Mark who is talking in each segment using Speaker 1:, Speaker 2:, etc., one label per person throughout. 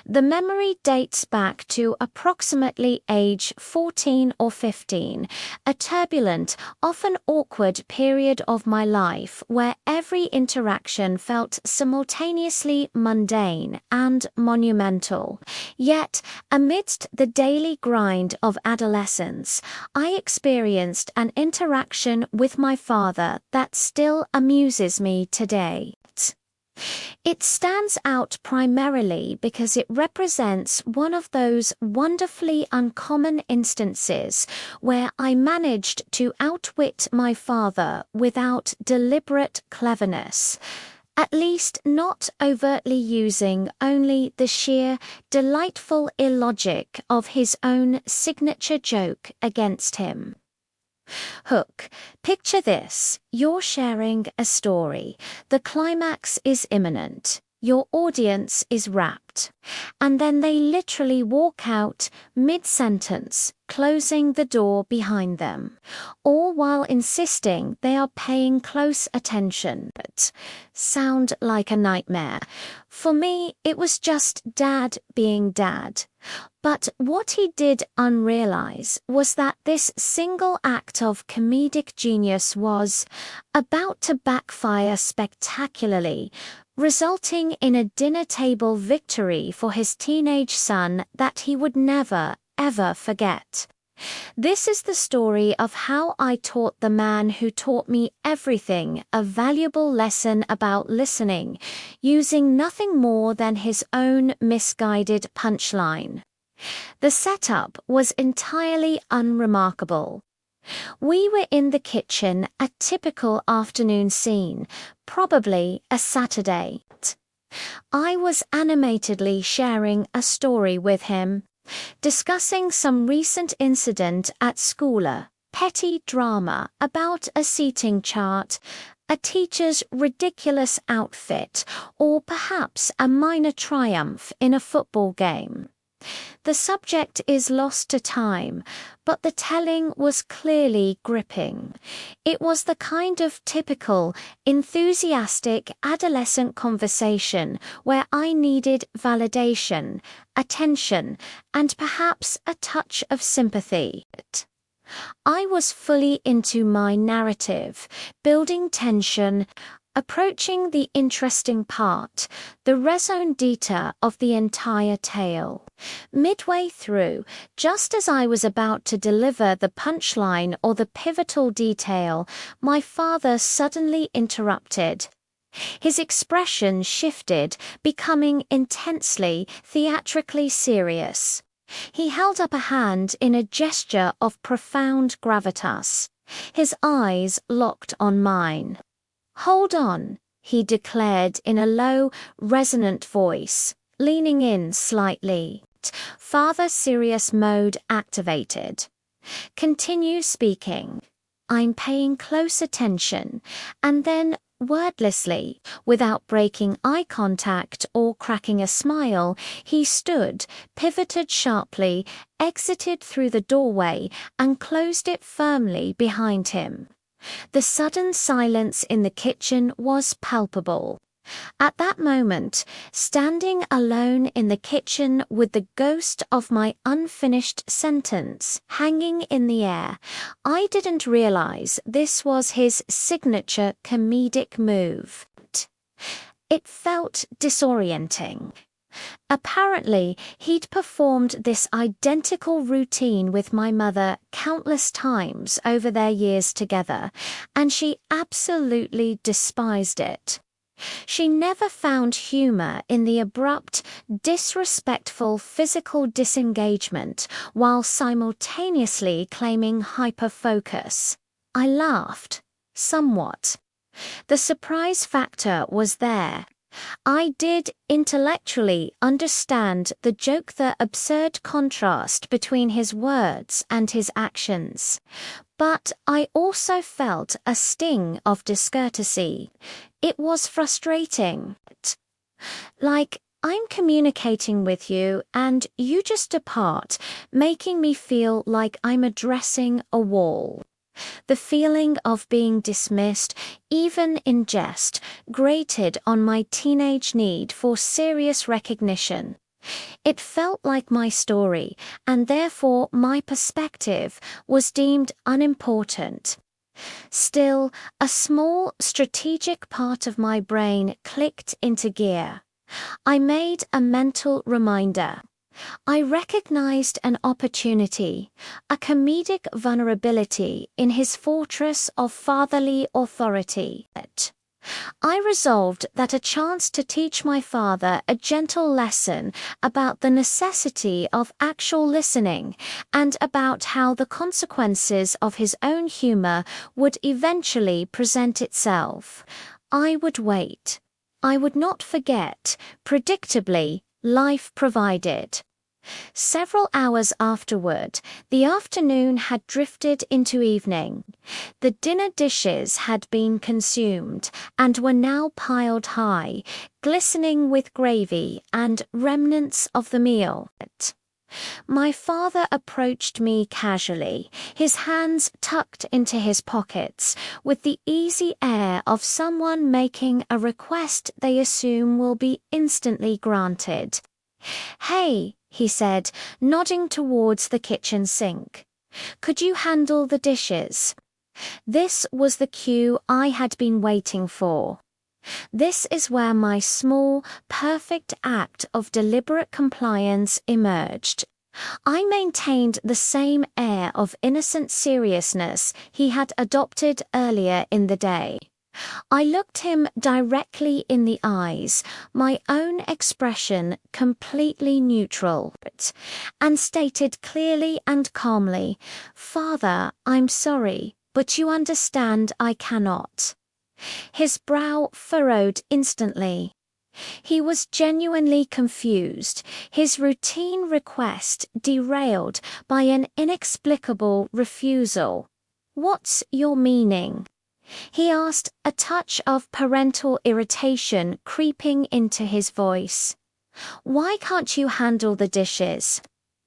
Speaker 1: The memory dates back to approximately age 14 or 15, a turbulent, often awkward period of my life where every interaction felt simultaneously mundane and monumental. Yet, amidst the daily grind of adolescence, I experienced an interaction with my father that still amuses me today. It stands out primarily because it represents one of those wonderfully uncommon instances where I managed to outwit my father without deliberate cleverness, at least not overtly using only the sheer, delightful illogic of his own signature joke against him. Hook. Picture this. You're sharing a story. The climax is imminent. Your audience is rapt. And then they literally walk out mid-sentence, closing the door behind them, all while insisting they are paying close attention. But sound like a nightmare. For me, it was just dad being dad. But what he did unrealize was that this single act of comedic genius was about to backfire spectacularly, resulting in a dinner table victory for his teenage son that he would never, ever forget. This is the story of how I taught the man who taught me everything a valuable lesson about listening, using nothing more than his own misguided punchline. The setup was entirely unremarkable. We were in the kitchen, a typical afternoon scene, probably a Saturday. I was animatedly sharing a story with him, discussing some recent incident at school, a petty drama about a seating chart, a teacher's ridiculous outfit, or perhaps a minor triumph in a football game. The subject is lost to time, but the telling was clearly gripping. It was the kind of typical, enthusiastic adolescent conversation where I needed validation, attention, and perhaps a touch of sympathy. I was fully into my narrative, building tension, approaching the interesting part, the raison d'etre of the entire tale. Midway through, just as I was about to deliver the punchline or the pivotal detail, my father suddenly interrupted. His expression shifted, becoming intensely, theatrically serious. He held up a hand in a gesture of profound gravitas. His eyes locked on mine. "Hold on," he declared in a low, resonant voice, leaning in slightly. Father serious mode activated. "Continue speaking. I'm paying close attention," and then wordlessly, without breaking eye contact or cracking a smile, he stood, pivoted sharply, exited through the doorway, and closed it firmly behind him. The sudden silence in the kitchen was palpable. At that moment, standing alone in the kitchen with the ghost of my unfinished sentence hanging in the air, I didn't realize this was his signature comedic move. It felt disorienting. Apparently, he'd performed this identical routine with my mother countless times over their years together, and she absolutely despised it. She never found humor in the abrupt, disrespectful physical disengagement while simultaneously claiming hyperfocus. I laughed, somewhat. The surprise factor was there. I did intellectually understand the joke, the absurd contrast between his words and his actions. But I also felt a sting of discourtesy. It was frustrating. Like, I'm communicating with you and you just depart, making me feel like I'm addressing a wall. The feeling of being dismissed, even in jest, grated on my teenage need for serious recognition. It felt like my story, and therefore my perspective, was deemed unimportant. Still, a small, strategic part of my brain clicked into gear. I made a mental reminder. I recognized an opportunity, a comedic vulnerability in his fortress of fatherly authority. I resolved that a chance to teach my father a gentle lesson about the necessity of actual listening and about how the consequences of his own humor would eventually present itself. I would wait. I would not forget. Predictably, life provided. Several hours afterward, the afternoon had drifted into evening. The dinner dishes had been consumed and were now piled high, glistening with gravy and remnants of the meal. My father approached me casually, his hands tucked into his pockets, with the easy air of someone making a request they assume will be instantly granted. "Hey," he said, nodding towards the kitchen sink. "Could you handle the dishes?" This was the cue I had been waiting for. This is where my small, perfect act of deliberate compliance emerged. I maintained the same air of innocent seriousness he had adopted earlier in the day. I looked him directly in the eyes, my own expression completely neutral, and stated clearly and calmly, "Father, I'm sorry, but you understand I cannot." His brow furrowed instantly. He was genuinely confused, his routine request derailed by an inexplicable refusal. "What's your meaning?" he asked, a touch of parental irritation creeping into his voice. "Why can't you handle the dishes?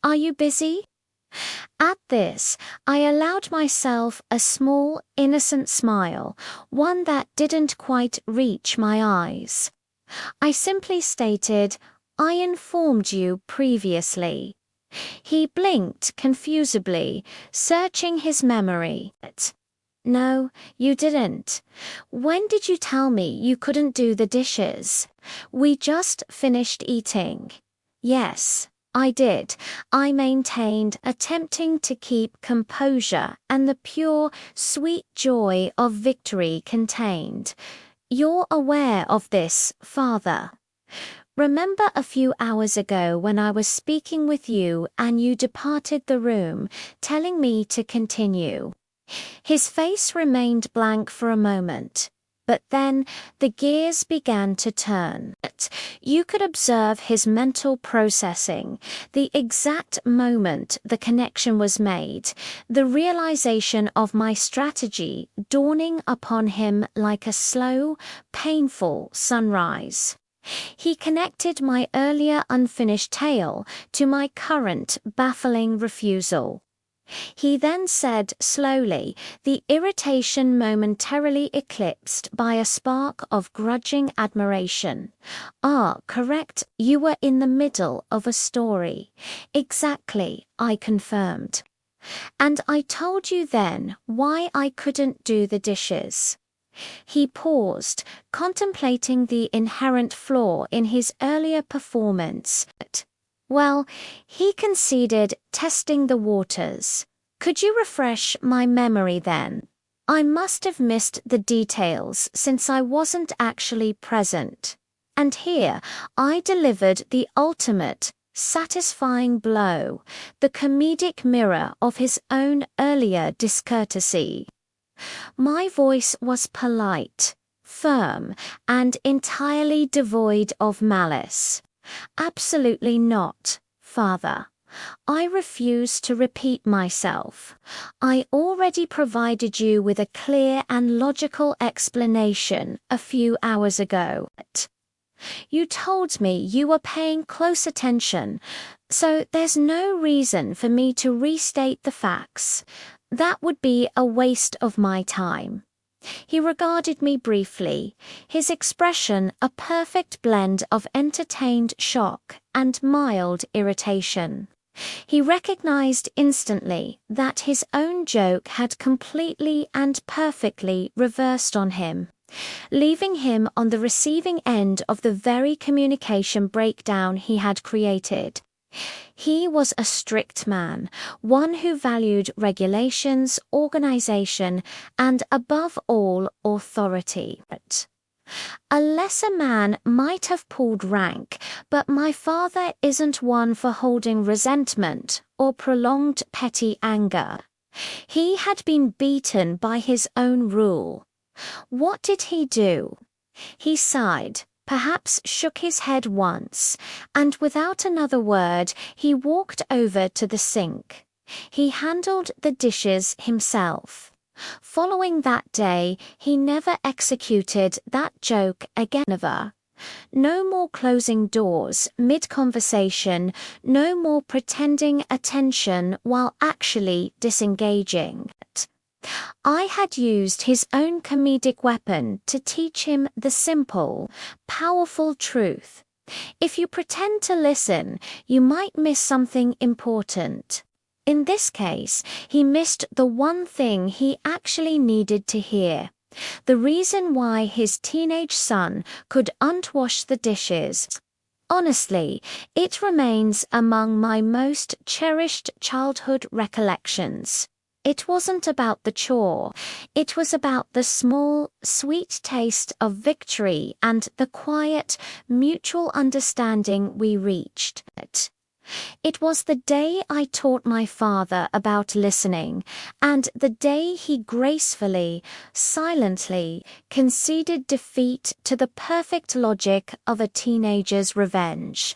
Speaker 1: Are you busy?" At this, I allowed myself a small, innocent smile, one that didn't quite reach my eyes. I simply stated, "I informed you previously." He blinked confusedly, searching his memory. "No, you didn't. When did you tell me you couldn't do the dishes? We just finished eating." "Yes, I did," I maintained, attempting to keep composure and the pure, sweet joy of victory contained. "You're aware of this, Father. Remember a few hours ago when I was speaking with you and you departed the room, telling me to continue?" His face remained blank for a moment, but then the gears began to turn. You could observe his mental processing, the exact moment the connection was made, the realization of my strategy dawning upon him like a slow, painful sunrise. He connected my earlier unfinished tale to my current baffling refusal. He then said slowly, the irritation momentarily eclipsed by a spark of grudging admiration, "Ah, correct, you were in the middle of a story." "Exactly," I confirmed. "And I told you then why I couldn't do the dishes." He paused, contemplating the inherent flaw in his earlier performance. "Well, he conceded testing the waters. Could you refresh my memory then? I must have missed the details since I wasn't actually present." And here I delivered the ultimate, satisfying blow, the comedic mirror of his own earlier discourtesy. My voice was polite, firm, and entirely devoid of malice. "Absolutely not, Father. I refuse to repeat myself. I already provided you with a clear and logical explanation a few hours ago. You told me you were paying close attention, so there's no reason for me to restate the facts. That would be a waste of my time. He regarded me briefly, his expression a perfect blend of entertained shock and mild irritation. He recognized instantly that his own joke had completely and perfectly reversed on him, leaving him on the receiving end of the very communication breakdown he had created. He was a strict man, one who valued regulations, organization, and above all, authority. A lesser man might have pulled rank, but my father isn't one for holding resentment or prolonged petty anger. He had been beaten by his own rule. What did he do? He sighed, perhaps shook his head once, and without another word he walked over to the sink. He handled the dishes himself. Following that day, he never executed that joke again. No more closing doors mid-conversation, no more pretending attention while actually disengaging. I had used his own comedic weapon to teach him the simple, powerful truth. If you pretend to listen, you might miss something important. In this case, he missed the one thing he actually needed to hear. The reason why his teenage son could unwash the dishes. Honestly, it remains among my most cherished childhood recollections. It wasn't about the chore, it was about the small, sweet taste of victory and the quiet, mutual understanding we reached. It was the day I taught my father about listening, and the day he gracefully, silently, conceded defeat to the perfect logic of a teenager's revenge.